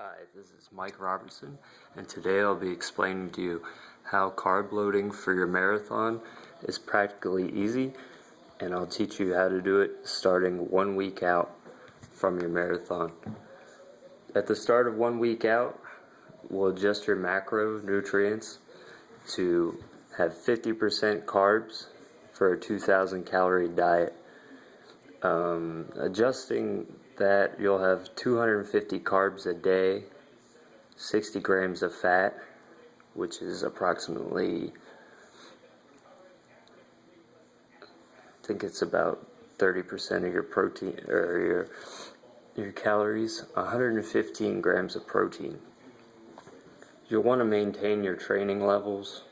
Hi, this is Mike Robertson, and today I'll be explaining to you how carb loading for your marathon is practically easy, and I'll teach you how to do it starting 1 week out from your marathon. At the start of 1 week out, we'll adjust your macronutrients to have 50% carbs for a 2,000 calorie diet. Adjusting that, you'll have 250 carbs a day, 60 grams of fat, which is approximately, I think it's about 30% of your protein or your calories, 115 grams of protein. You'll want to maintain your training levels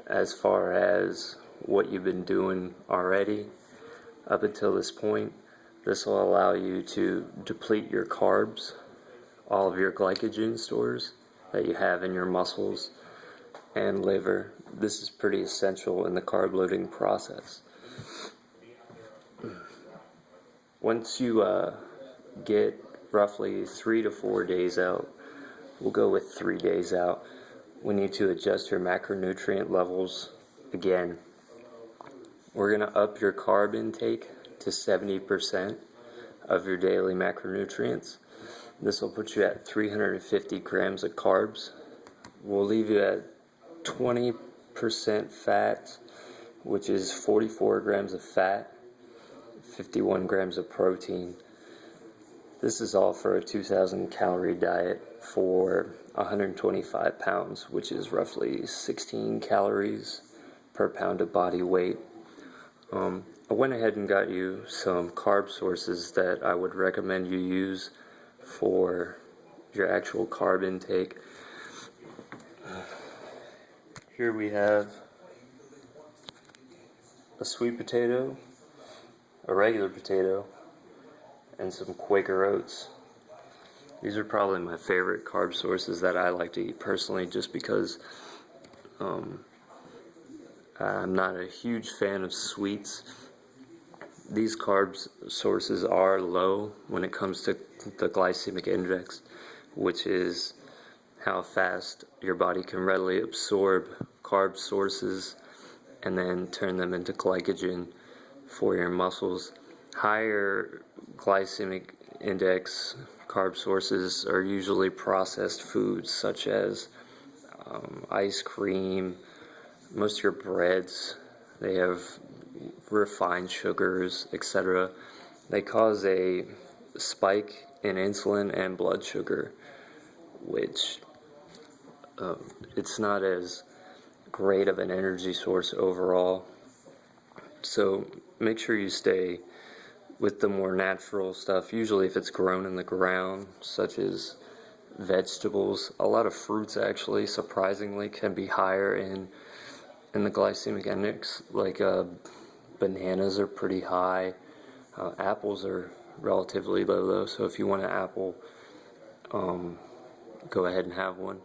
as far as what you've been doing already up until this point. This will allow you to deplete your carbs, all of your glycogen stores that you have in your muscles and liver. This is pretty essential in the carb loading process. Once you get roughly 3 to 4 days out, we'll go with 3 days out, we need to adjust your macronutrient levels again. We're going to up your carb intake to 70% of your daily macronutrients. This will put you at 350 grams of carbs. We'll leave you at 20% fat, which is 44 grams of fat, 51 grams of protein. This is all for a 2,000 calorie diet for 125 pounds, which is roughly 16 calories per pound of body weight. I went ahead and got you some carb sources that I would recommend you use for your actual carb intake. Here we have a sweet potato, a regular potato, and some Quaker oats. These are probably my favorite carb sources that I like to eat personally, just because I'm not a huge fan of sweets. These carbs sources are low when it comes to the glycemic index, which is how fast your body can readily absorb carb sources and then turn them into glycogen for your muscles. Higher glycemic index carb sources are usually processed foods such as ice cream, most of your breads. They have refined sugars, etc. They cause a spike in insulin and blood sugar, which it's not as great of an energy source overall. So make sure you stay with the more natural stuff. Usually if it's grown in the ground, such as vegetables, a lot of fruits actually surprisingly can be higher in the glycemic index. Like bananas are pretty high. Apples are relatively low though, so if you want an apple, go ahead and have one.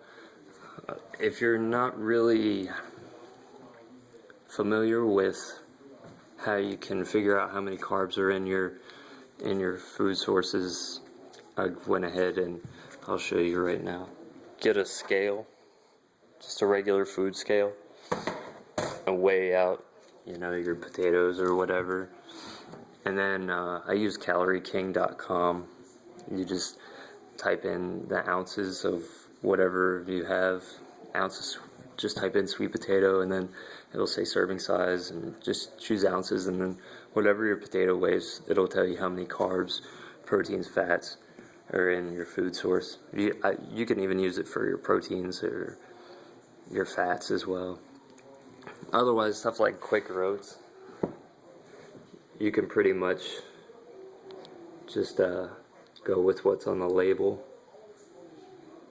If you're not really familiar with how you can figure out how many carbs are in your food sources, I went ahead and I'll show you right now. Get a scale, just a regular food scale, and weigh out your potatoes or whatever. And then I use calorieking.com. You just type in the ounces of whatever you have, ounces. Just type in sweet potato, and then it'll say serving size, and just choose ounces, and then whatever your potato weighs, it'll tell you how many carbs, proteins, fats are in your food source. You can even use it for your proteins or your fats as well. Otherwise, stuff like Quaker oats, you can pretty much just go with what's on the label.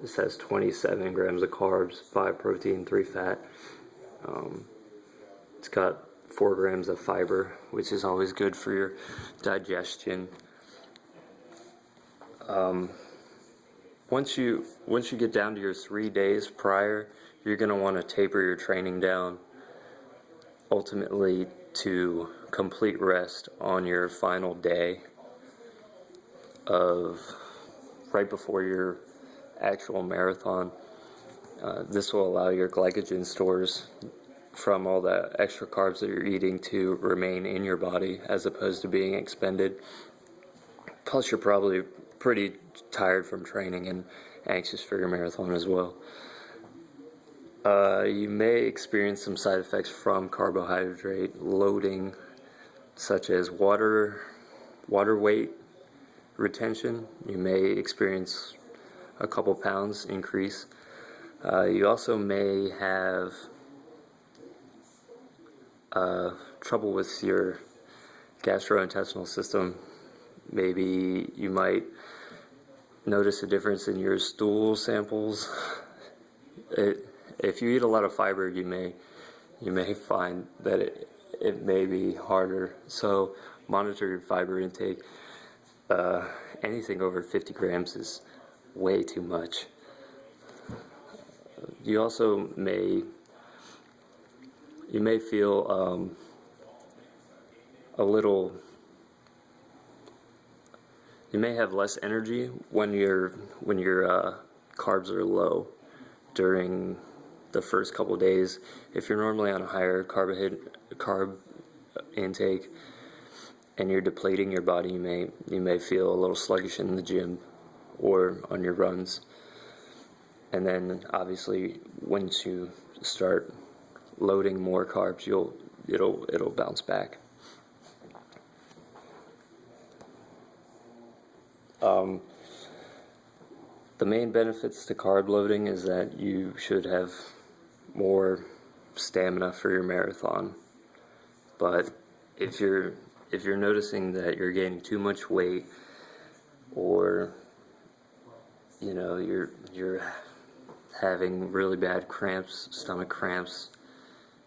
This has 27 grams of carbs, 5 protein, 3 fat. It's got 4 grams of fiber, which is always good for your digestion. Once you get down to your 3 days prior, you're going to want to taper your training down, ultimately to complete rest on your final day of right before your actual marathon. This will allow your glycogen stores from all the extra carbs that you're eating to remain in your body as opposed to being expended. Plus, you're probably pretty tired from training and anxious for your marathon as well. You may experience some side effects from carbohydrate loading, such as water weight retention. You may experience a couple pounds increase. You also may have trouble with your gastrointestinal system. Maybe you might notice a difference in your stool samples. If you eat a lot of fiber, you may find that it may be harder. So monitor your fiber intake. Anything over 50 grams is way too much. You also may feel a little. You may have less energy when your carbs are low during the first couple days. If you're normally on a higher carb intake and you're depleting your body, you may feel a little sluggish in the gym or on your runs. And then obviously once you start loading more carbs, it'll bounce back. The main benefits to carb loading is that you should have more stamina for your marathon. But if you're noticing that you're gaining too much weight, or you're having really bad cramps, stomach cramps,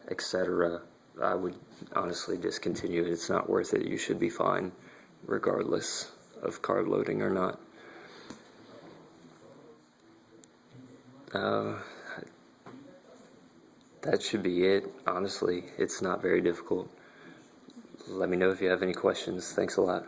etc., I would honestly discontinue it. It's not worth it. You should be fine regardless of carb loading or not. That should be it. Honestly, it's not very difficult. Let me know if you have any questions. Thanks a lot.